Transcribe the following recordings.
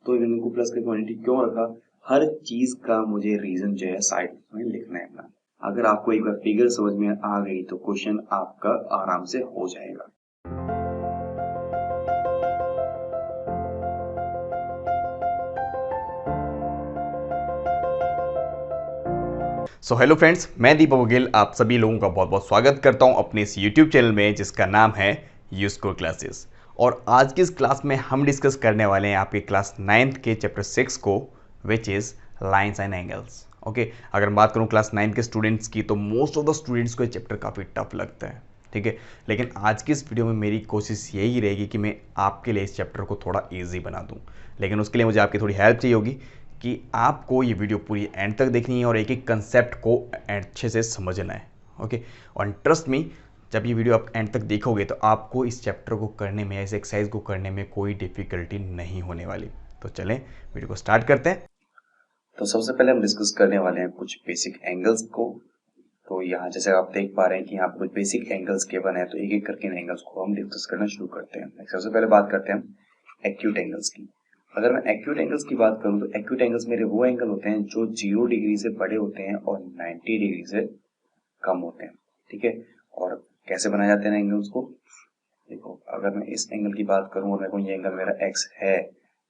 तो इनको प्लस की क्वांटिटी क्यों रखा, हर चीज का मुझे रीजन जो है साइड में लिखना है अपना। अगर आपको एक बार फिगर समझ में आ गई तो क्वेश्चन आपका आराम से हो जाएगा। सो हेलो फ्रेंड्स, मैं दीपक वकील आप सभी लोगों का बहुत बहुत स्वागत करता हूं अपने इस यूट्यूब चैनल में जिसका नाम है यूस्कोर क्लासेस। और आज की इस क्लास में हम डिस्कस करने वाले हैं आपके क्लास 9th के चैप्टर 6 को, which is lines and angles. Okay, अगर बात करूं क्लास 9th के स्टूडेंट्स की तो मोस्ट ऑफ द स्टूडेंट्स को ये चैप्टर काफ़ी टफ लगता है, ठीक है। लेकिन आज की इस वीडियो में मेरी कोशिश यही रहेगी कि मैं आपके लिए इस चैप्टर को थोड़ा ईजी बना दूँ। लेकिन उसके लिए मुझे आपकी थोड़ी हेल्प चाहिए होगी कि आपको ये वीडियो पूरी एंड तक देखनी है और एक एक कंसेप्ट को अच्छे से समझना है। ओके, और ट्रस्ट मी, जब ये वीडियो आप एंड तक देखोगे तो आपको इस चैप्टर को करने में, इस एक्सरसाइज को करने में कोई डिफिकल्टी नहीं होने वाली। तो चलें वीडियो को स्टार्ट करते हैं। तो सबसे पहले हम डिस्कस करने वाले हैं कुछ बेसिक एंगल्स को। तो यहाँ जैसे आप देख पा रहे हैं कि यहाँ पे कुछ बेसिक एंगल्स गिवन है, तो एक एक करके इन एंगल्स को हम डिस्कस करना शुरू करते हैं। सबसे पहले बात करते हैं हम एक्यूट एंगल्स की। अगर मैं एक्यूट एंगल्स की बात करूं तो एक्यूट एंगल्स मेरे वो एंगल होते हैं जो 0 डिग्री से बड़े होते हैं और 90 डिग्री से कम होते हैं, ठीक है। और कैसे बनाए जाते हैं एंगल्स को, देखो अगर मैं इस एंगल की बात करूं और मेरे को ये एंगल मेरा x है,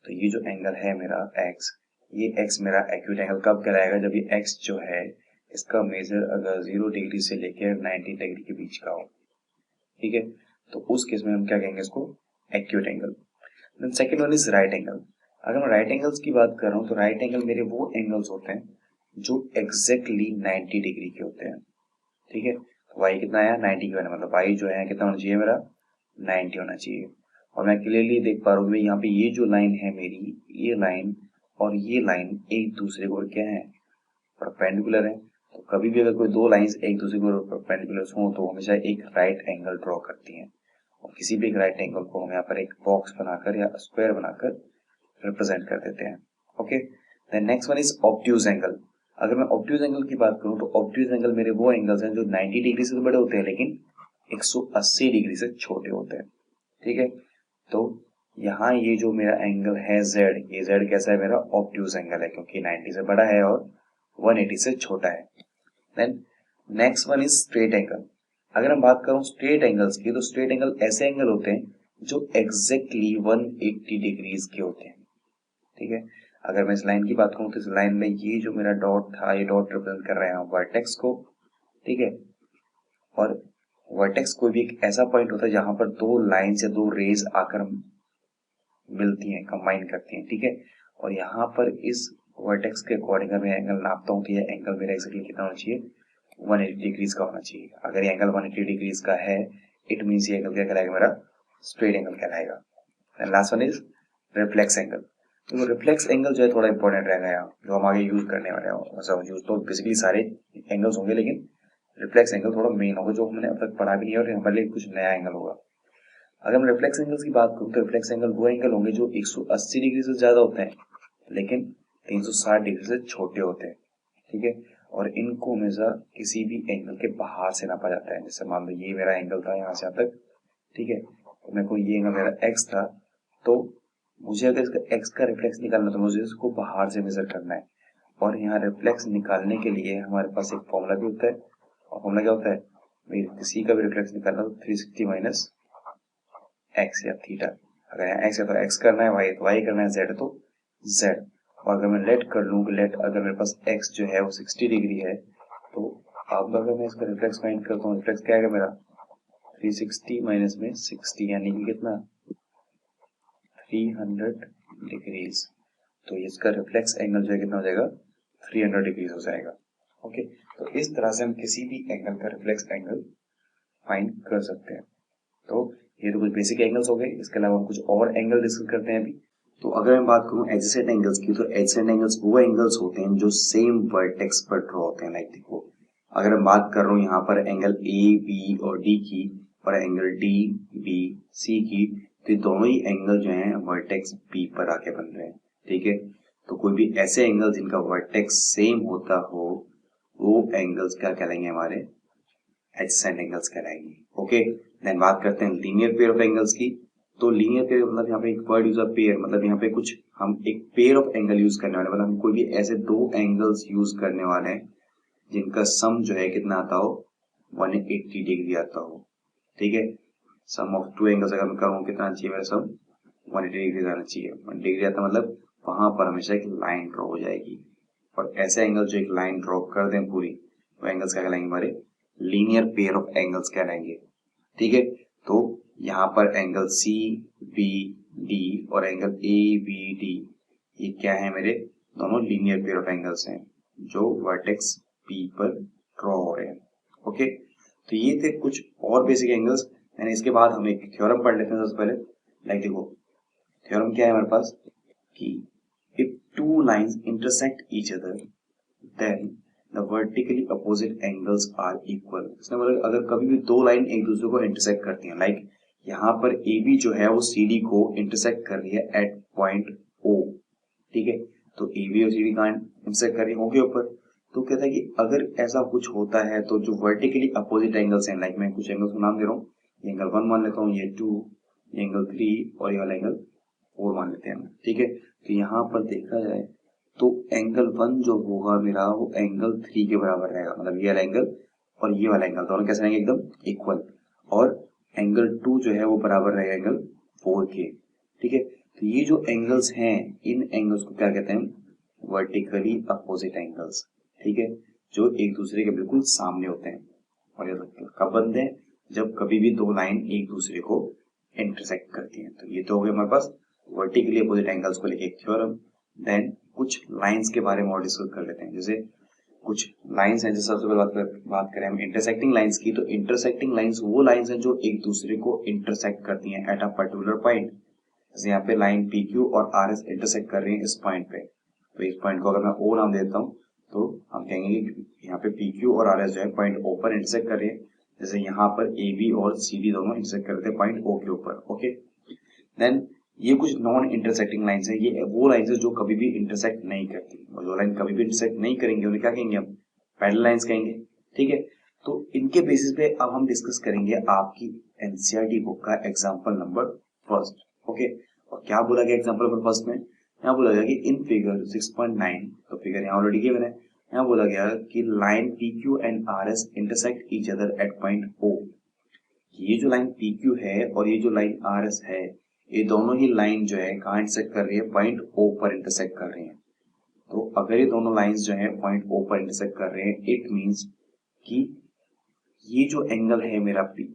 तो ये जो एंगल है मेरा x, ये x मेरा एक्यूट एंगल कब कहलाएगा, जब ये x जो है इसका मेजर अगर 0 डिग्री से लेकर 90 डिग्री के बीच का हो, ठीक है। तो उस केस में हम क्या कहेंगे इसको, acute angle. Then second one is right angle. अगर मैं राइट एंगल्स की बात कर रहा हूँ तो राइट एंगल मेरे वो एंगल्स होते हैं जो एग्जैक्टली 90 डिग्री के होते हैं, ठीक है। तो y कितना आया, 90 का, मतलब y जो है कितना होना चाहिए मेरा, 90 होना चाहिए। और मैं क्लियरली देख पा रहा हूँ यहाँ पे ये जो लाइन है मेरी, ये लाइन और ये लाइन एक दूसरे को क्या है, परपेंडिकुलर है। तो कभी भी अगर कोई दो लाइंस एक दूसरे को परपेंडिकुलर हो तो हमेशा एक राइट एंगल ड्रॉ करती हैं। और किसी भी एक राइट एंगल को हम यहाँ पर एक बॉक्स बनाकर या स्क्वायर बनाकर रिप्रेजेंट कर देते हैं। Okay, then next one is obtuse angle. अगर मैं ऑब्ट्यूज एंगल की बात करूं तो ऑब्ट्यूज एंगल मेरे वो एंगल्स हैं जो 90 डिग्री से तो बड़े होते हैं लेकिन 180 डिग्री से छोटे होते हैं, ठीक है। तो यहाँ ये जो मेरा एंगल है z, ये z कैसा है, मेरा ऑब्ट्यूज एंगल है क्योंकि 90 से बड़ा है और 180 से छोटा है। Then next one is straight angle. अगर हम बात करूं स्ट्रेट एंगल्स की तो स्ट्रेट एंगल ऐसे एंगल होते हैं जो एग्जैक्टली 180 डिग्रीज के होते हैं, ठीक है। अगर मैं इस लाइन की बात करूं तो इस लाइन में ये जो मेरा डॉट था, ये डॉट रिप्रेजेंट कर रहे हैं वर्टेक्स को, ठीक है। और वर्टेक्स कोई भी एक ऐसा पॉइंट होता है जहां पर दो लाइन से दो रेज आकर मिलती हैं, कंबाइन करती हैं, ठीक है। और यहाँ पर इस वर्टेक्स के अकॉर्डिंग मैं एंगल नापता हूँ तो ये एंगल मेरा एक्जैक्टली कितना होना चाहिए, 180 डिग्रीज का होना चाहिए। अगर ये एंगल 180 डिग्रीज का है, इट मीन्स ये एंगल क्या कहलाएगा, मेरा स्ट्रेट एंगल कहलाएगा। Last one is reflex angle. तो रिफ्लेक्स एंगल जो है थोड़ा इंपॉर्टेंट रहेगा यहाँ, जो हम आगे यूज करने वाले हैं। मतलब यूज तो बेसिकली सारे एंगल्स होंगे लेकिन रिफ्लेक्स एंगल थोड़ा मेन होगा, जो हमने अब तक पढ़ा भी नहीं है और हमारे लिए कुछ नया एंगल होगा। अगर मैं रिफ्लेक्स एंगल्स की बात करूं तो रिफ्लेक्स एंगल वो एंगल होंगे जो 180 डिग्री से ज्यादा होते हैं लेकिन 360 डिग्री से छोटे होते हैं, ठीक है। और इनको हमेशा किसी भी एंगल के बाहर से नापा जाता है। जैसे मान लो ये मेरा एंगल था यहाँ से यहाँ तक, ठीक है। तो मेरे को ये एंगल मेरा x था, तो मुझे अगर इसका x का रिफ्लेक्स निकालना तो मुझे इसको बाहर से मेजर करना है। और यहाँ रिफ्लेक्स निकालने के लिए हमारे पास एक फॉर्मूला भी होता है, और फॉर्मूला क्या होता है, किसी का भी रिफ्लेक्स निकालना तो 360 माइनस एक्स या थीटा। अगर यहाँ एक्स है तो एक्स करना है, वाई तो वाई करना है, जेड तो जेड। और अगर मैं लेट कर लूँ, लेट अगर मेरे पास एक्स जो है वो 60 डिग्री है, तो अब अगर मैं इसका रिफ्लेक्स फाइंड करता हूँ, रिफ्लेक्स क्या आएगा मेरा, 360 माइनस में 60 यानी कि कितना, 300 डिग्रीज। तो इसका रिफ्लेक्स एंगल जो है कितना हो जाएगा, 300 डिग्रीज हो जाएगा। ओके, तो इस तरह से हम किसी भी एंगल का रिफ्लेक्स एंगल फाइंड कर सकते हैं। तो ये तो कुछ बेसिक एंगल्स हो गए, इसके अलावा हम कुछ और एंगल डिस्कस करते हैं अभी। तो अगर मैं बात करूं एडजेसेंट एंगल्स की, तो एडजेसेंट एंगल्स वो एंगल्स होते हैं जो सेम वर्टेक्स पर ड्रॉ होते हैं। लाइक देखो, अगर मैं बात कर रहा हूं यहाँ पर एंगल ए बी और डी की और एंगल डी बी सी की, तो ये दोनों ही एंगल जो है वर्टेक्स बी पर आके बन रहे हैं, ठीक है। तो कोई भी ऐसे एंगल जिनका वर्टेक्स सेम होता हो, वो एंगल्स क्या कहलाएंगे, हमारे एडजेसेंट एंगल्स कहलाएंगे। ओके, देन बात करते हैं लीनियर पेयर ऑफ एंगल्स की। तो लीनियर पेयर मतलब यहाँ पे एक वर्ड यूज पेयर, मतलब यहाँ पे कुछ हम एक पेयर ऑफ एंगल यूज करने वाले, मतलब हम कोई भी ऐसे दो एंगल्स यूज करने वाले हैं जिनका सम जो है कितना आता हो 180 डिग्री आता हो। ठीक है, सम ऑफ टू एंगल्स अगर मैं करूँ कितना चाहिए मेरा सम 180 डिग्री आना चाहिए। 180 डिग्री आता मतलब वहां पर हमेशा एक लाइन ड्रॉ हो जाएगी, और ऐसे एंगल जो एक लाइन ड्रॉ कर दें पूरी, वो एंगल्स क्या कहलाएंगे हमारे लीनियर पेयर ऑफ एंगल्स कहलाएंगे। ठीक है, तो यहाँ पर एंगल सी बी डी और एंगल ए बी डी ये क्या है मेरे दोनों लीनियर पेयर ऑफ एंगल्स हैं जो वर्टेक्स पी पर ड्रॉ हो रहे हैं। ओके, तो ये थे कुछ और बेसिक एंगल्स। एंड इसके बाद हम एक थ्योरम पढ़ लेते हैं सबसे पहले। लाइक देखो थ्योरम क्या है हमारे पास कि if two lines intersect each other then the vertically opposite angles are equal. इसमें मतलब अगर कभी भी दो लाइन एक दूसरे को इंटरसेक्ट करती हैं, लाइक यहाँ पर ए बी जो है वो सी डी को इंटरसेक्ट कर रही है एट पॉइंट ओ। ठीक है, तो ए बी और सी डी कहाँ इंटरसेक्ट कर रही है, ओ के ऊपर। तो कहता है कि अगर ऐसा कुछ होता है तो जो वर्टिकली अपोजिट एंगल्स हैं, लाइक मैं कुछ एंगल्स को नाम दे रहा हूँ, ये एंगल 1 मान लेता हूँ, ये 2, ये एंगल 3 और ये वाला एंगल 4 मान लेते हैं। ठीक है, तो यहाँ पर देखा जाए तो एंगल 1 जो होगा मेरा वो एंगल 3 के बराबर रहेगा, मतलब ये वाला एंगल और ये वाला एंगल दोनों कैसे रहेंगे एकदम इक्वल, और एंगल 2 जो है वो बराबर रहेगा एंगल 4 के। ठीक है, तो ये जो एंगल्स हैं इन एंगल्स को क्या कहते हैं वर्टिकली अपोजिट एंगल्स। ठीक है, जो एक दूसरे के बिल्कुल सामने होते हैं, और ये कब बनते हैं जब कभी भी दो लाइन एक दूसरे को इंटरसेक्ट करती हैं। तो ये तो हो गया हमारे पास वर्टिकली अपोजिट एंगल्स को लेके एक थ्योरम। देन कुछ लाइंस के बारे में और डिस्कस कर लेते हैं। जैसे कुछ लाइंस हैं, जैसे सबसे पहले बात करें हम इंटरसेक्टिंग लाइंस की, तो इंटरसेक्टिंग लाइंस वो लाइंस हैं जो एक दूसरे को इंटरसेक्ट करती हैं एट अ पर्टिकुलर पॉइंट। जैसे यहाँ पे लाइन पी क्यू और आर एस इंटरसेक्ट कर रही है इस पॉइंट पे, तो इस पॉइंट को अगर मैं ओ नाम देता हूँ तो हम कहेंगे कि यहाँ पे पी क्यू और आर एस जो है पॉइंट ओ पर इंटरसेक्ट कर रही है। जैसे यहाँ पर ए बी और सी डी दोनों इंटरसेक्ट करते हैं पॉइंट ओ के ऊपर। ओके, देन ये कुछ नॉन इंटरसेक्टिंग लाइंस है, ये वो लाइंस है जो कभी भी इंटरसेक्ट नहीं करती, और जो लाइन कभी भी इंटरसेक्ट नहीं करेंगे उन्हें क्या कहेंगे हम पैरेलल लाइंस कहेंगे। ठीक है, तो इनके बेसिस पे अब हम डिस्कस करेंगे आपकी एनसीईआरटी बुक का एग्जांपल नंबर फर्स्ट। ओके, और क्या बोला गया एग्जांपल नंबर फर्स्ट में, यहाँ बोला गया कि इन फिगर 6.9, तो फिगर यहाँ ऑलरेडी गिवन है, यहाँ बोला गया कि line P Q and R S intersect each other at point O. ये जो लाइन पी क्यू है और ये जो लाइन आर एस है, ये दोनों ही लाइन जो है कहाँ इंटरसेक्ट कर रही है पॉइंट ओ पर इंटरसेक्ट कर रही है। तो अगर ये दोनों लाइंस जो है पॉइंट ओ पर इंटरसेक्ट कर रहे हैं, इट मींस कि ये जो एंगल है मेरा पी,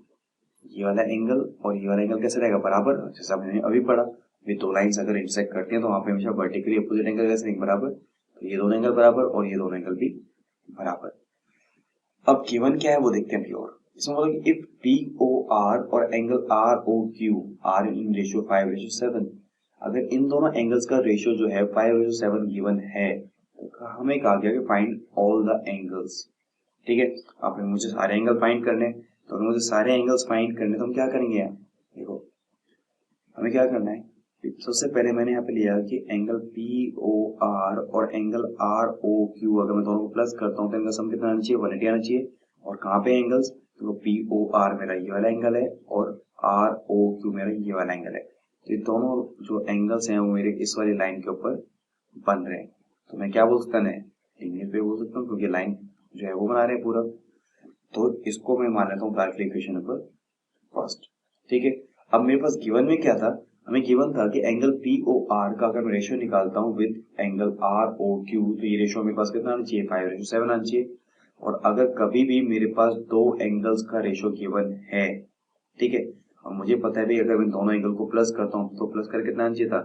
ये वाला एंगल और ये वाला एंगल कैसे रहेगा बराबर, जैसा हमने अभी पढ़ा, ये दो लाइंस अगर इंटरसेक्ट करती हैं तो वहां पे हमेशा वर्टिकली अपोजिट एंगल कैसे रहेंगे बराबर, तो ये दोनों एंगल बराबर और ये दोनों एंगल भी बराबर। अब गिवन क्या है वो देखते हैं प्योर। इसमें बोला कि इफ पी ओ आर और angle R O Q are in ratio 5:7, अगर इन दोनों एंगल्स का रेशियो जो है 5:7 गिवन है, तो हमें कहा गया कि फाइंड ऑल द एंगल्स। ठीक है, आपने मुझे सारे एंगल फाइंड करने, तो अगर मुझे सारे एंगल्स फाइंड करने तो हम क्या करेंगे यहाँ देखो, हमें क्या करना है, सबसे पहले मैंने यहाँ पे लिया कि एंगल पी ओ आर और एंगल आर ओ क्यू अगर मैं दोनों को प्लस करता हूँ तो इनका सम कितना आना चाहिए 180 आना चाहिए। और कहाँ पे एंगल्स, तो पी ओ आर मेरा ये वाला एंगल है और आर ओ क्यू मेरा ये वाला एंगल है। तो ये दोनों जो एंगल्स हैं वो मेरे इस वाली लाइन के ऊपर बन रहे हैं, तो मैं क्या बोल सकता हूँ लीनियर पे बोल सकता हूँ, क्योंकि लाइन जो है वो बना रहे हैं पूरा। तो इसको मैं मान लेता हूँ ब्राइटली इक्वेशन नंबर फर्स्ट। ठीक है, अब मेरे पास गिवन में क्या था, हमें गिवन था कि एंगल पी ओ आर का अगर मैं रेशियो निकालता हूँ with angle R O Q, तो ये रेशियो मेरे पास कितना आना चाहिए 5:7 आना चाहिए। और अगर कभी भी मेरे पास दो एंगल्स का रेशियो गिवन है, ठीक है, और मुझे पता है भी अगर मैं दोनों एंगल को प्लस करता हूँ तो प्लस कर कितना आना चाहिए था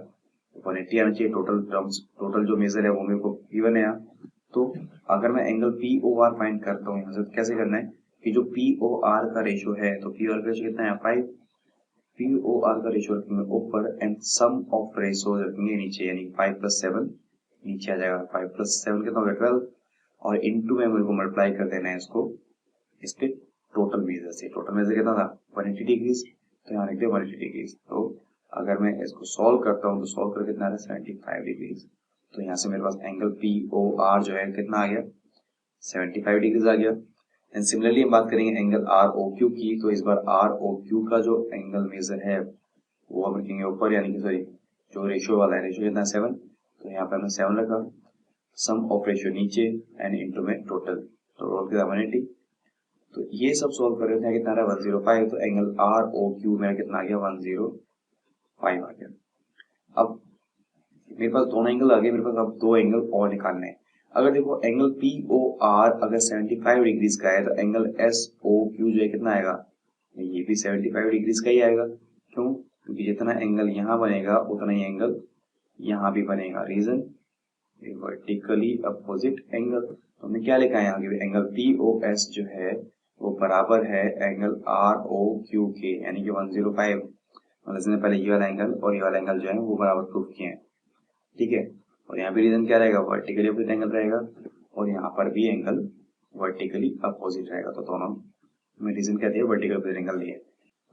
180 आना चाहिए। टोटल टर्म्स, टोटल जो मेजर है वो मेरे को गिवन है यहाँ। तो अगर मैं angle P O R find करता हूँ यहाँ से, कैसे करना है कि जो पी ओ आर का रेशियो है, तो पी ओ आर का रेशियो कितना है 5, पी ओ आर का रेशियो रखेंगे ऊपर एंड सम ऑफ रेशियो रखेंगे नीचे, यानी 5+7 नीचे आ जाएगा। 5+7 कितना होगा 12, और इनटू में मेरे को मल्टीप्लाई कर देना है इसको इसके टोटल मेजर से। टोटल मेजर कितना था 180 डिग्रीज, तो यहाँ लिख दे 180 डिग्रीज। तो अगर मैं इसको सॉल्व करता हूँ तो सॉल्व करके कितना है 75 डिग्रीज। तो यहाँ से मेरे पास एंगल पी ओ आर जो है कितना आ गया 75 डिग्रीज आ गया। एंड सिमिलरली हम बात करेंगे एंगल आर ओ क्यू की, तो इस बार आर ओ क्यू का जो एंगल मेजर है वो हम रखेंगे ऊपर, यानी कि सॉरी जो रेशियो वाला है, रेशियो कितना 7, तो यहाँ पे हमने 7 रखा, सम ऑफ रेशियो नीचे एंड इनटू में टोटल, तो टोटल कितना 180। तो ये सब सोल्व कर रहे थे, कितना रहा 105, तो एंगल आर ओ क्यू मेरा कितना आ गया 105 आ गया। अब मेरे पास दोनों एंगल आ गए, मेरे पास अब दो एंगल और निकालने हैं। अगर देखो एंगल पी ओ आर अगर 75 डिग्रीज का है तो एंगल एस ओ क्यू जो है कितना आएगा, ये भी 75 डिग्रीज का ही आएगा। क्यों? क्योंकि जितना एंगल यहाँ बनेगा उतना ही एंगल यहाँ भी बनेगा। Reason vertically opposite angle. तो हमने क्या लिखा है यहाँ पे, एंगल पी ओ एस जो है वो बराबर है एंगल आर ओ क्यू के, यानी कि 105। मतलब इसने पहले ये वाला एंगल और ये वाला एंगल जो है वो बराबर प्रूफ किए हैं, ठीक है। और यहाँ पे रीजन क्या रहेगा, वर्टिकली अपोजिट एंगल रहेगा, और यहाँ पर भी एंगल वर्टिकली अपोजिट रहेगा। तो दोनों में रीजन क्या दिया, वर्टिकल अपोजिट एंगल दिया।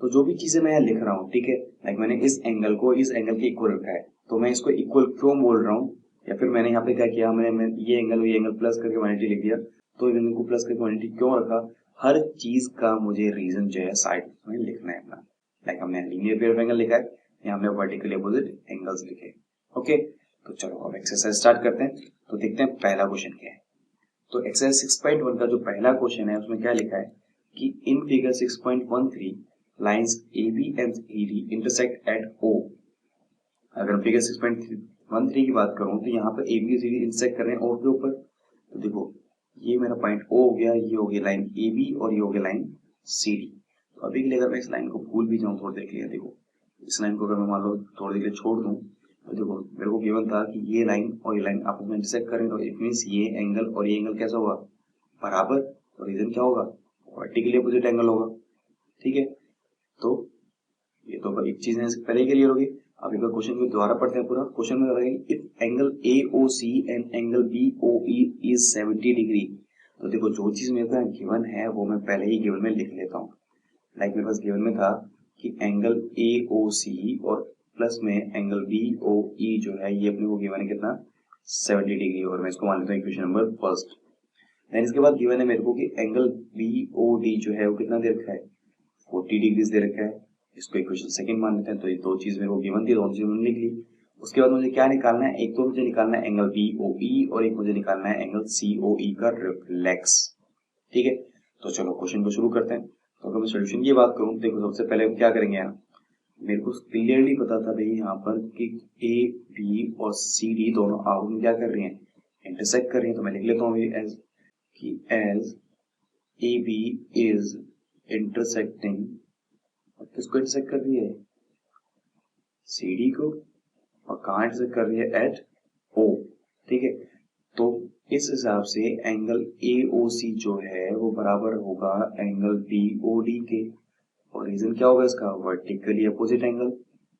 तो जो भी चीजें मैं यहाँ लिख रहा हूँ, ठीक है, लाइक मैंने इस एंगल को इस एंगल के इक्वल रखा है, तो मैं इसको इक्वल क्यों बोल रहा हूँ, या फिर मैंने यहाँ पे क्या किया, मैं ये एंगल प्लस करके 180 लिख दिया, तो इनको को प्लस करके 180 क्यों रखा, हर चीज का मुझे रीजन जो है साइड में लिखना है अपना। लाइक हमने लीनियर पेयर ऑफ एंगल लिखा है, यहाँ हमने वर्टिकली अपोजिट एंगल्स लिखे। ओके, तो चलो अब एक्सरसाइज स्टार्ट करते हैं। तो देखते हैं पहला क्वेश्चन क्या है। तो एक्सरसाइज 6.1 का जो पहला क्वेश्चन है उसमें क्या लिखा है कि in figure 6.13 lines AB and CD intersect at O। अगर फिगर 6.13 की बात करूं तो यहाँ पर AB और CD इंटरसेक्ट कर रहे हैं O के ऊपर। तो देखो ये मेरा पॉइंट O हो गया, ये हो गया लाइन AB और ये हो गया लाइन CD। तो अभी के लिए अगर मैं इस लाइन को भूल भी जाऊं थोड़ी देर के लिए, देखो इस लाइन को अगर मैं मान लो थोड़ी देर के लिए छोड़ दूं, तो देखो मेरे को गिवन था कि ये लाइन और ये लाइन आपस में इंटरसेक्ट करें, तो इट मींस ये एंगल और ये एंगल कैसा होगा, बराबर। तो रीजन क्या होगा, वर्टिकली अपोजिट एंगल होगा, ठीक है। तो ये तो एक चीज है, पहले क्लियर होगी। अब एक बार क्वेश्चन को दोबारा पढ़ते हैं पूरा। क्वेश्चन में रहेगा if angle AOC and angle BOE is 70 degree. तो देखो जो चीज मेरे को गिवन है वो मैं पहले ही गिवन में लिख लेता हूँ। लाइक मेरे पास गिवन में था कि एंगल AOC और प्लस में एंगल BOE जो है ये अपने को गिवन है कितना 70 डिग्री, और मैं इसको मान लेता हूँ इक्वेशन नंबर फर्स्ट। देन इसके बाद गिवन है मेरे को कि एंगल BOD जो है वो कितना दे रखा है 40 डिग्री दे रखा है, इसको इक्वेशन सेकंड मान लेते हैं। तो ये दो चीज मेरे को गिवन थी, दोनों चीज मैंने लिख ली। उसके बाद मुझे क्या निकालना है, एक तो मुझे निकालना है एंगल BOE और एक मुझे निकालना है एंगल COE का रिफ्लेक्स, ठीक है। तो चलो क्वेश्चन को शुरू करते हैं। तो अगर मैं सोल्यूशन की बात करूं, देखो सबसे पहले क्या करेंगे यहाँ, मेरे को क्लियरली पता था भाई यहाँ पर कि A B और CD दोनों आपस में क्या कर रही हैं, इंटरसेक्ट कर रही हैं। तो मैं लिख लेता हूँ एज कि एज AB इज इंटरसेक्टिंग, किसको इंटरसेक्ट कर रही है, CD को, और कहाँ इंटरसेक्ट कर रही है, एट O, ठीक है। तो इस हिसाब से एंगल AOC जो है वो बराबर होगा एंगल BOD के, और रीजन क्या होगा इसका, वर्टिकली अपोजिट एंगल,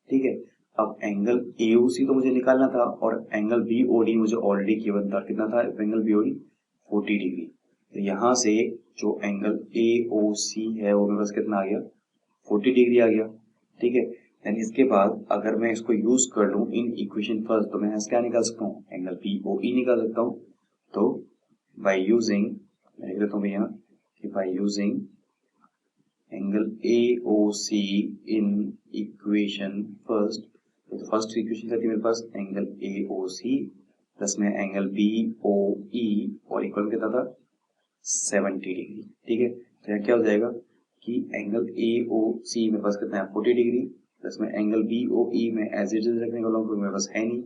ठीक है। अब एंगल AOC तो मुझे निकालना था और एंगल BOD मुझे ऑलरेडी गिवन था, कितना था एंगल BOD 40 डिग्री। तो यहाँ से जो एंगल AOC है वो मेरे पास कितना आ गया 40 डिग्री आ गया, ठीक है। देन इसके बाद अगर मैं इसको यूज कर लूं इन इक्वेशन फर्स्ट, तो मैं यहाँ से क्या निकाल सकता हूँ, एंगल BOE निकाल सकता हूँ। तो बाय यूजिंग, मैं लिख देता हूँ भैया कि by using angle AOC in equation first, तो फर्स्ट इक्वेशन क्या थी मेरे पास, एंगल AOC प्लस में एंगल BOE और इक्वल कितना था 70 डिग्री, ठीक है। तो यहाँ क्या हो जाएगा कि एंगल AOC मेरे पास कितना है 40 डिग्री प्लस में एंगल BOE में एज इट इज रखने वाला हूँ, मेरे पास है नहीं।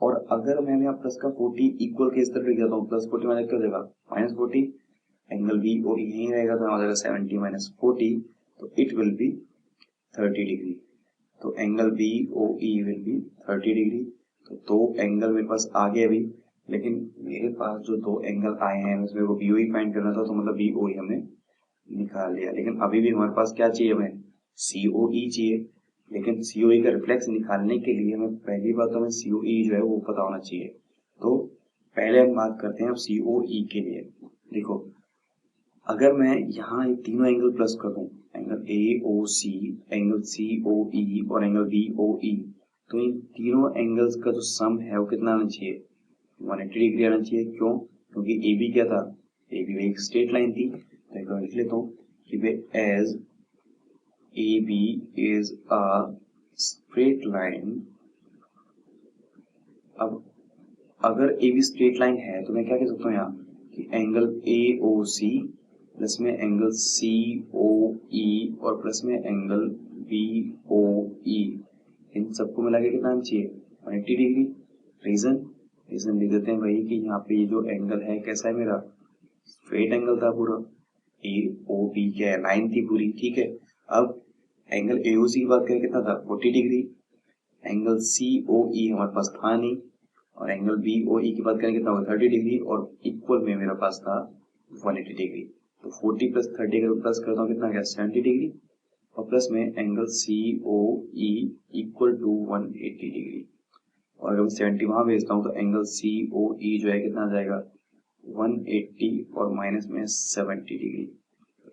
और अगर मैं यहाँ प्लस का 40 इक्वल के इस तरफ लिख जाता हूँ, प्लस 40 माइनस क्या हो जाएगा -40, एंगल BOE यहीं रहेगा तो हो जाएगा 70 माइनस 40, तो इट विल बी 30 डिग्री। तो angle BOE will be 30 degree. तो दो एंगल मेरे पास आ गए अभी, लेकिन मेरे पास जो दो एंगल आए हैं उसमें को BOE फाइंड करना था, तो मतलब BOE हमने निकाल लिया। लेकिन अभी भी हमारे पास क्या चाहिए, हमें COE चाहिए। लेकिन COE का रिफ्लेक्स निकालने के लिए हमें पहली बात तो हमें COE जो है वो पता होना चाहिए। तो पहले हम बात करते हैं अब COE के लिए। देखो अगर मैं यहाँ ये तीनों एंगल प्लस कर दूं, एंगल AOC, एंगल COE और एंगल BOE, तो इन तीनों एंगल्स का जो सम है वो कितना आना चाहिए 180 डिग्री आना चाहिए। क्यों? क्योंकि AB क्या था, AB एक स्ट्रेट लाइन थी। तो एक बार लिख लेता हूँ कि as AB is a straight line, अब अगर ए बी स्ट्रेट लाइन है तो मैं क्या कह सकता हूँ यहाँ कि angle A O C plus में एंगल सी ओ ई और प्लस में एंगल बी ओ ई, इन सबको मिला के कितना चाहिए 180 डिग्री। रीजन लिख देते हैं भाई कि यहाँ पे ये जो एंगल है कैसा है मेरा, स्ट्रेट एंगल था पूरा, ए ओ बी क्या है लाइन थी पूरी, ठीक है। अब एंगल ए ओ सी की बात करें कितना था 40 डिग्री, एंगल सी ओ ई हमारे पास था नहीं, और एंगल बी ओ ई की बात करें कितना होगा 30 डिग्री, और इक्वल में मेरे पास था 180 डिग्री। तो 40 प्लस 30 अगर प्लस करता हूँ कितना गया 70 डिग्री, और प्लस में angle C O E equal to 180 degree, और अगर मैं 70 वहां भेजता हूँ तो एंगल सी ओ ई जो है कितना आ जाएगा 180 और माइनस में 70 degree,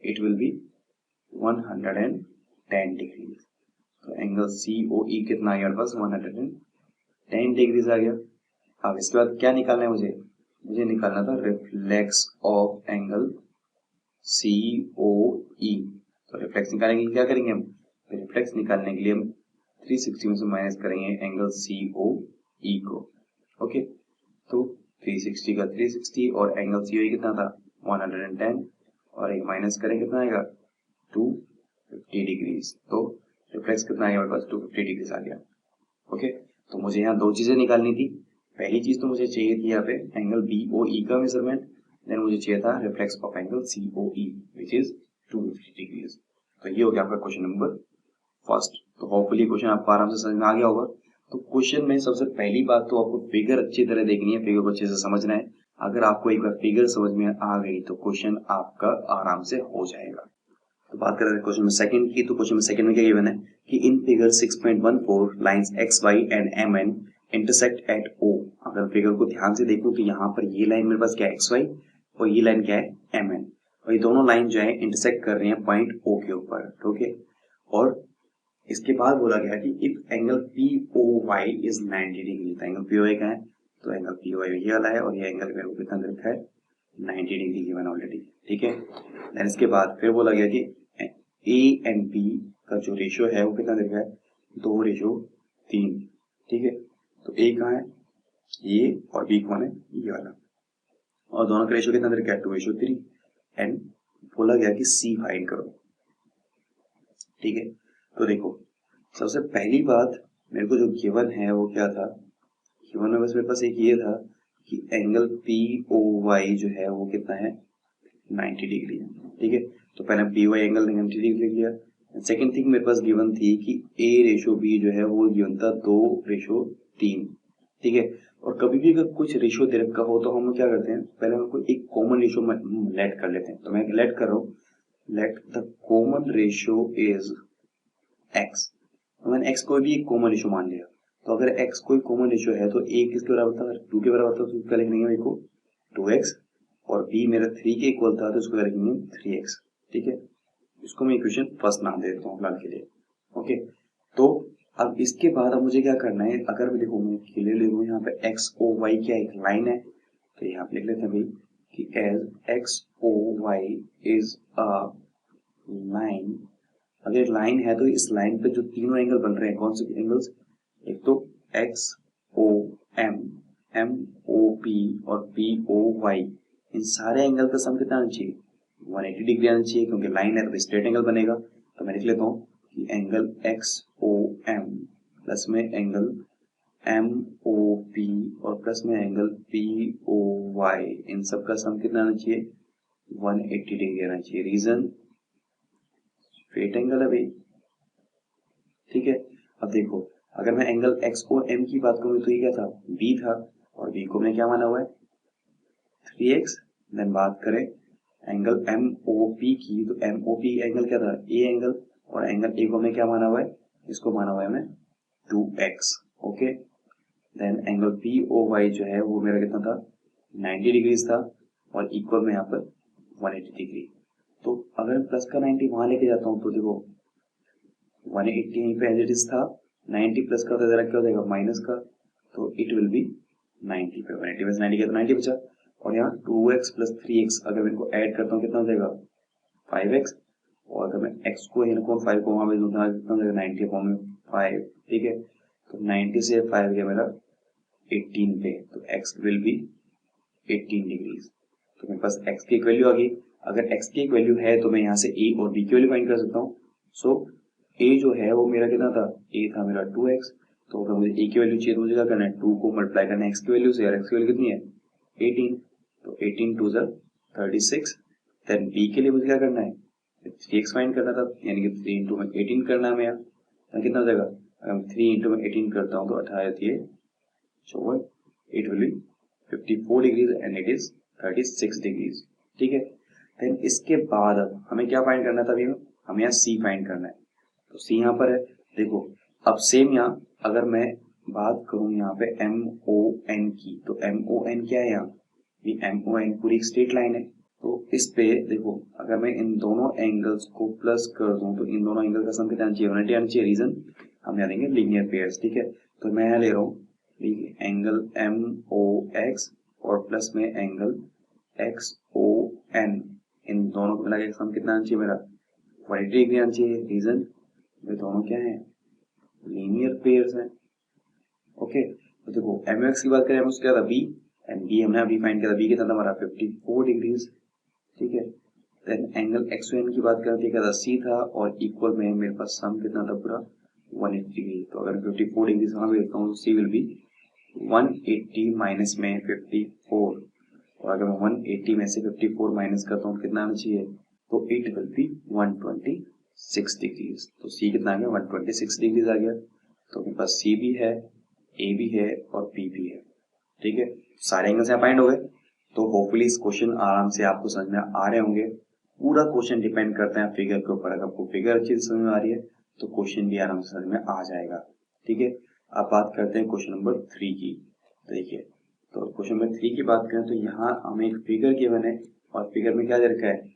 it will be 110 degree. तो एंगल सी ओ ई कितना आ गया मेरे पास 110 डिग्रीज आ गया। अब इसके बाद क्या निकालना है मुझे निकालना था reflex of angle C O ई। तो रिफ्लेक्स निकालने के लिए क्या करेंगे हम, रिफ्लेक्स निकालने के लिए हम 360 में से माइनस करेंगे एंगल सी ओ ई को। ओके, तो 360 का 360 और एंगल सी ओ ई कितना था 110, और एक माइनस करें कितना आएगा 250 डिग्रीज। तो रिफ्लेक्स कितना आएगा मेरे पास 250 डिग्रीज आ गया। ओके, तो मुझे यहाँ दो चीजें निकालनी थी। पहली चीज तो मुझे चाहिए थी यहाँ पे एंगल बी ओ ई का मेजरमेंट, देन मुझे चाहिए था reflex of angle C O E which is 250 degrees. तो ये हो गया आपका क्वेश्चन नंबर फर्स्ट। तो होपफुली क्वेश्चन आपको आराम से समझ में आ गया होगा। तो क्वेश्चन में सबसे पहली बात तो आपको फिगर अच्छी तरह देखनी है, फिगर को अच्छे से समझना है। अगर आपको एक बार फिगर समझ में आ गई तो क्वेश्चन आपका आराम से हो जाएगा। तो बात करें क्वेश्चन में सेकंड की, तो क्वेश्चन में सेकंड में क्या गिवन है कि in figure 6.14 lines X Y and M N intersect at O. अगर फिगर को ध्यान से देखूं तो यहाँ पर ये लाइन मेरे पास क्या है एक्स वाई, और ये लाइन क्या है एम एन, और ये दोनों लाइन जो है इंटरसेक्ट कर रही है पॉइंट ओ के ऊपर। ओके, और इसके बाद बोला गया कि if angle P O Y is 90 degree, तो एंगल पी ओ वाई का है, तो एंगल पी ओ वाई ये वाला है, और ये एंगल मेरे को कितना दे रखा है 90 डिग्री गिवन ऑलरेडी, ठीक है। देन इसके बाद फिर बोला गया कि ए एंड बी का जो रेशियो है वो कितना दे रखा है 2:3, ठीक है। तो ए कहाँ है ये, और बी कौन है ये वाला, और दोनों का रेशियो कितना दे रखा है 2:3, एंड बोला गया कि सी फाइंड करो, ठीक है। तो देखो सबसे पहली बात मेरे को जो गिवन है वो क्या था, गिवन में बस मेरे पास एक ये था कि एंगल पी ओ वाई जो है वो कितना है 90 डिग्री है, ठीक है। तो पहले पी वाई एंगल 90 डिग्री लिख लिया। सेकंड थिंग मेरे पास गिवन थी कि ए रेशो बी जो है वो गिवन था 2:3, ठीक है। और कभी भी अगर कुछ रेशियो दे रखा हो तो हम क्या करते हैं पहले हमको एक कॉमन रेशियो लेट कर लेते हैं। तो मैं लेट कर रहा हूँ, let the common ratio is x. मैंने एक्स को भी एक कॉमन रेशियो मान लिया। तो अगर एक्स कोई कॉमन रेशियो है तो ए किसके बराबर था 2 के बराबर था, तो क्या लिखेंगे मेरे को 2x, और b मेरा 3 के इक्वल था तो इसको क्या लिखेंगे 3x, ठीक है। इसको मैं इक्वेशन फर्स्ट नाम दे देता हूँ फिलहाल के लिए। ओके, तो अब इसके बाद अब मुझे क्या करना है, अगर मैं देखो मैं क्लियर लिखूँ यहाँ पे एक्स ओ वाई क्या एक लाइन है, तो यहाँ पे लिख लेते हैं भाई कि as X O Y is a line. अगर लाइन है तो इस लाइन पे जो तीनों एंगल बन रहे हैं कौन से एंगल्स, एक तो X O M, M O P और पी ओ वाई, इन सारे एंगल का सम कितना आना चाहिए 180 डिग्री आना चाहिए, क्योंकि लाइन है तो स्ट्रेट एंगल बनेगा। तो मैं लिख लेता हूँ कि angle X O M plus में एंगल एम ओ पी और प्लस में एंगल पी ओ वाई, इन सब का सम कितना आना चाहिए 180 डिग्री आना चाहिए। रीजन स्ट्रेट एंगल है भाई, ठीक है। अब देखो अगर मैं एंगल एक्स ओ एम की बात करूं तो ये क्या था बी था, और बी को मैंने क्या माना हुआ है 3x। देन बात करें एंगल एम ओ पी की, तो एम ओ पी एंगल क्या था ए एंगल, और एंगल ए को मैंने क्या माना हुआ है, इसको माना हुआ है मैं 2x। Okay, then angle P O Y जो है वो मेरा कितना था 90 डिग्रीज था, और इक्वल में यहाँ पर 180 डिग्री। तो अगर मैं प्लस का 90 वहां लेके जाता हूँ तो देखो 180 यहीं पे एज इट इज था, 90 प्लस का जरा क्या हो जाएगा माइनस का, तो इट विल बी 90 पे 180 में 90 का तो 90 बचा, और यहाँ 2x प्लस 3x अगर मैं इनको ऐड करता हूँ कितना हो जाएगा 5x, और अगर मैं x को इनको 5 को वहां भेज दूँ कितना हो जाएगा 90 अपॉन में 5, ठीक है। तो 90 से 5 गया मेरा 18 पे, तो x विल बी 18 डिग्रीज। तो मेरे पास x की एक वैल्यू आ गई। अगर x की एक वैल्यू है तो मैं यहाँ से a और b की वैल्यू फाइंड कर सकता हूँ। सो a जो है वो मेरा कितना था, a था मेरा 2x। तो अगर मुझे a की वैल्यू चाहिए तो मुझे क्या करना है, 2 को मल्टीप्लाई करना है x की वैल्यू से, और x की वैल्यू कितनी है 18। तो 18 2 ज़ा 36। देन b के लिए मुझे क्या करना है, 3x फाइंड करना था, यानी कि 3 इंटू में 18 करना है मेरा। तो कितना हो जाएगा, अगर मैं 3 इंटू में 18 करता हूँ तो 18 आती है 54, it will be 54 degrees and it is 36 degrees, ठीक है। देन इसके बाद अब हमें क्या फाइंड करना था, अभी हमें यहाँ c फाइंड करना है। तो c यहाँ पर है, देखो अब सेम यहाँ अगर मैं बात करूँ यहाँ पे MON की, तो MON क्या है यहाँ, ये MON पूरी एक स्ट्रेट लाइन है। तो इस पे देखो अगर मैं इन दोनों एंगल्स को प्लस कर दूं तो इन दोनों एंगल का सम कितना चाहिए, 180 आना चाहिए। रीजन हम यहाँ देंगे लीनियर पेयर्स, ठीक है। तो मैं यहाँ ले रहा हूँ एंगल MOX और प्लस में एंगल XON, इन दोनों को मिला के सम कितना आना चाहिए मेरा 180 डिग्री आना चाहिए। रीजन वे दोनों क्या है, लीनियर पेयर्स हैं, ओके। तो देखो MOX की बात करें, MOX क्या था B, एंड B हमने अभी फाइंड किया था, B कितना था हमारा 54 डिग्रीज, ठीक है। देन एंगल XON की बात करते हैं, C था और इक्वल में मेरे पास सम कितना था पूरा 180 डिग्री। तो अगर 54 डिग्री से वहां लिखता हूँ तो C विल बी 180 माइनस में 54, और अगर मैं 180 में से 54 माइनस करता हूँ कितना आना चाहिए, तो इट विल बी 126 डिग्रीज। तो C कितना आ गया 126 डिग्रीज आ गया। तो मेरे पास C भी है, A भी है और B भी है, ठीक है। सारे एंगल्स यहाँ फाइंड हो गए। तो होपफुली इस क्वेश्चन आराम से आपको समझ में आ रहे होंगे। पूरा क्वेश्चन डिपेंड करता है फिगर के ऊपर। अगर आपको फिगर अच्छी से समझ में आ रही है तो क्वेश्चन भी आराम से समझ में आ जाएगा, ठीक है। अब बात करते हैं क्वेश्चन नंबर 3 की। देखिए तो क्वेश्चन नंबर 3 की बात करें तो यहाँ हमें एक फिगर गिवन है, और फिगर में क्या दे रखा है,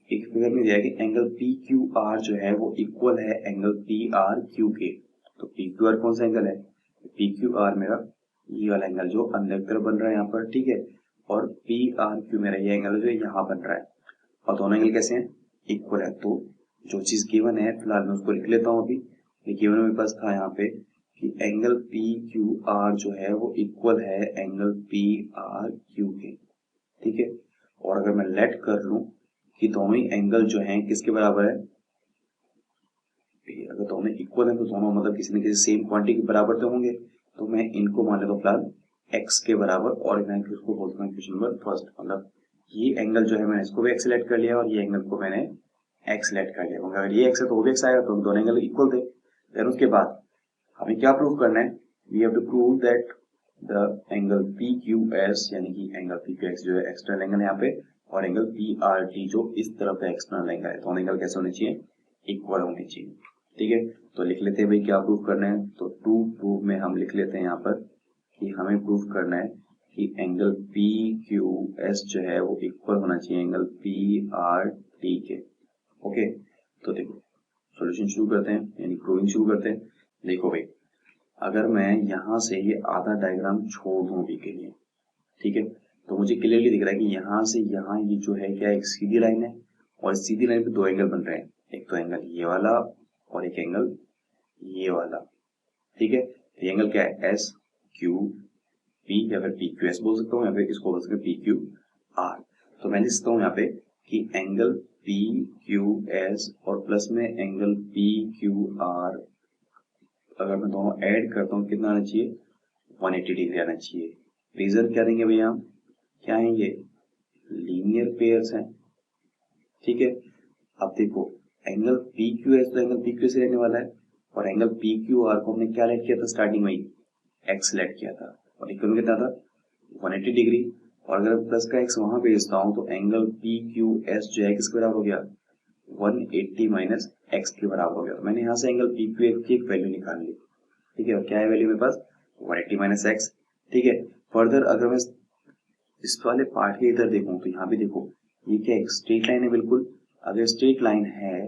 एक फिगर में दिया है कि एंगल PQR जो है वो इक्वल है एंगल PRQ के। तो PQR कौन सा एंगल है, PQR मेरा ये वाला एंगल जो अंदर की तरफ बन रहा है यहाँ पर, ठीक है। और PRQ मेरा ये एंगल जो यहाँ बन रहा है, और दोनों एंगल कैसे हैं, इक्वल है। तो जो चीज गिवन है फिलहाल मैं उसको लिख लेता हूँ अभी। ये गिवन मेरे पास था यहाँ पे कि एंगल PQR जो है वो इक्वल है एंगल PRQ के, ठीक है। और अगर मैं लेट कर लूं कि दोनों ही एंगल जो हैं किसके बराबर है, अगर दोनों इक्वल है तो दोनों मतलब किसी न किसी सेम क्वांटिटी के बराबर तो होंगे। तो मैं इनको मान लेता हूँ फिलहाल x के बराबर, और मैं इसको बोलता हूँ क्वेश्चन नंबर फर्स्ट। मतलब ये एंगल जो है मैंने इसको भी x सेलेक्ट कर लिया और ये एंगल को मैंने x सेलेक्ट कर लिया, क्योंकि अगर ये x है तो वो भी x आएगा, तो दोनों एंगल इक्वल थे। फिर उसके बाद हमें क्या प्रूव करना है, we have to prove that the angle PQS, यानी कि एंगल PQX जो है एक्सटर्नल एंगल है यहाँ पे, और एंगल PRT जो इस तरफ का एक्सटर्नल एंगल है, दोनों एंगल कैसे होने चाहिए, इक्वल होने चाहिए, ठीक है। तो लिख लेते हैं भाई क्या प्रूव करना है। तो टू प्रूव में हम लिख लेते हैं यहाँ पर कि हमें प्रूव करना है कि एंगल PQS जो है वो इक्वल होना चाहिए एंगल PRT के, ओके। तो देखो सॉल्यूशन शुरू करते हैं, यानी प्रूविंग शुरू करते हैं। देखो भाई अगर मैं यहाँ से ये आधा डायग्राम छोड़ दूं अभी के लिए, ठीक है, तो मुझे क्लियरली दिख रहा है कि यहाँ से यहाँ ये जो है क्या एक सीधी लाइन है, और इस सीधी लाइन पे दो एंगल बन रहे हैं, एक तो एंगल ये वाला और एक एंगल ये वाला, ठीक है। तो ये एंगल क्या है SQP, या फिर PQS बोल सकता हूँ, या फिर इसको बोल सकते हैं PQR। तो मैं लिख सकता हूँ यहाँ पे कि एंगल PQS और प्लस में एंगल PQR, अगर मैं दोनों ऐड करता हूँ कितना आना चाहिए, 180 डिग्री आना चाहिए। रीजन क्या देंगे भैया, क्या है ये लीनियर पेयर्स हैं, ठीक है। अब देखो एंगल PQS तो एंगल PQ से रहने वाला है, और एंगल PQR को हमने क्या लेट किया था स्टार्टिंग में, x लेट किया था, और इक्वल में कितना था 180 डिग्री। और अगर प्लस का x वहां भेजता हूँ तो एंगल PQS जो है किसके बराबर हो गया, 180 माइनस x के बराबर हो गया। तो मैंने यहाँ से एंगल PQS की एक वैल्यू निकाल ली, ठीक है। और क्या है वैल्यू मेरे पास 180 माइनस x, ठीक है। फर्दर अगर मैं इस वाले पार्ट के इधर देखूं तो यहाँ भी देखो ये क्या एक स्ट्रेट लाइन है बिल्कुल। अगर स्ट्रेट लाइन है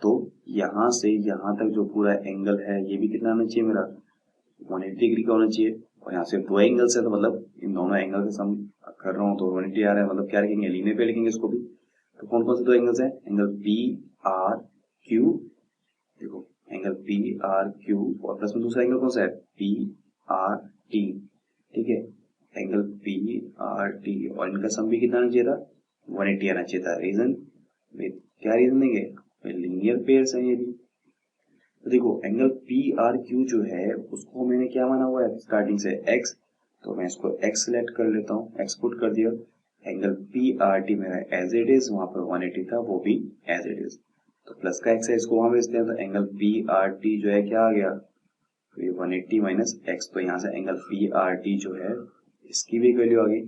तो यहाँ से यहाँ तक जो पूरा एंगल है ये भी कितना आना चाहिए मेरा 180 डिग्री का होना चाहिए। और यहाँ से दो एंगल्स है तो मतलब इन दोनों एंगल का सम कर रहा हूँ तो 180 आ रहा है, मतलब क्या लिखेंगे लीनियर पे लिखेंगे इसको भी। तो कौन कौन से दो एंगल्स हैं, एंगल PRQ, देखो एंगल पी आर क्यू और प्लस में दूसरा एंगल कौन सा है पी आर टी, ठीक है, एंगल पी आर टी और इनका सम भी कितना आना चाहिए था 180 आना चाहिए था। रीजन क्या रीजन देंगे, लीनियर पेयर्स हैं ये भी। तो देखो एंगल पी आर क्यू जो है उसको मैंने क्या माना हुआ है स्टार्टिंग से x, तो मैं इसको x सिलेक्ट कर लेता हूँ, x पुट कर दिया, एंगल पी आर टी मेरा एज इट इज, वहां पर 180 था वो भी एज इट इज, तो प्लस का x है इसको वहां भेजते हैं, तो एंगल पी आर टी जो है क्या आ गया, तो ये 180 माइनस एक्स, तो यहाँ से एंगल पी आर टी जो है इसकी भी वैल्यू आ गई।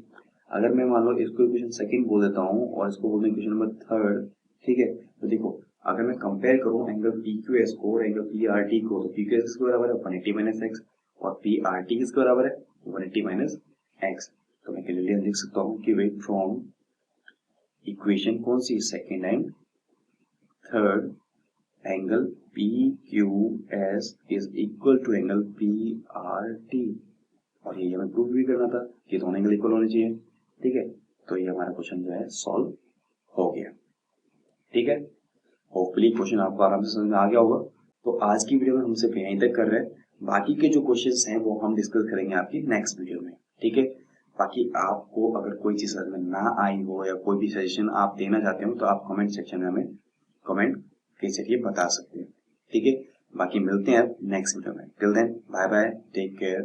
अगर मैं मान लो इसको इक्वेशन सेकंड बोल देता हूँ और इसको बोल दूँ इक्वेशन नंबर थर्ड, ठीक है, तो देखो अगर मैं कंपेयर करूँ एंगल पी क्यू एस को और एंगल पी आर टी को, तो पी क्यू एस किसके बराबर है 180 माइनस एक्स और पी आर टी किसके बराबर है 180 माइनस एक्स। तो मैं क्लियरली लिख सकता हूँ कि वेट फ्रॉम इक्वेशन कौन सी second and third, angle P Q S is equal to angle P R T, और ये हमें प्रूव भी करना था कि दोनों एंगल इक्वल होने चाहिए, ठीक है। तो ये हमारा क्वेश्चन जो है सॉल्व हो गया, ठीक है। होपफुली क्वेश्चन आपको आराम से समझ में आ गया होगा। तो आज की वीडियो में हम सिर्फ यहीं तक कर रहे हैं, बाकी के जो क्वेश्चंस हैं वो हम डिस्कस करेंगे आपकी नेक्स्ट वीडियो में, ठीक है। बाकी आपको अगर कोई चीज समझ में ना आई हो या कोई भी सजेशन आप देना चाहते हो तो आप कमेंट सेक्शन में हमें कमेंट के जरिए बता सकते हैं, ठीक है। बाकी मिलते हैं नेक्स्ट वीडियो में, till then bye bye, take care.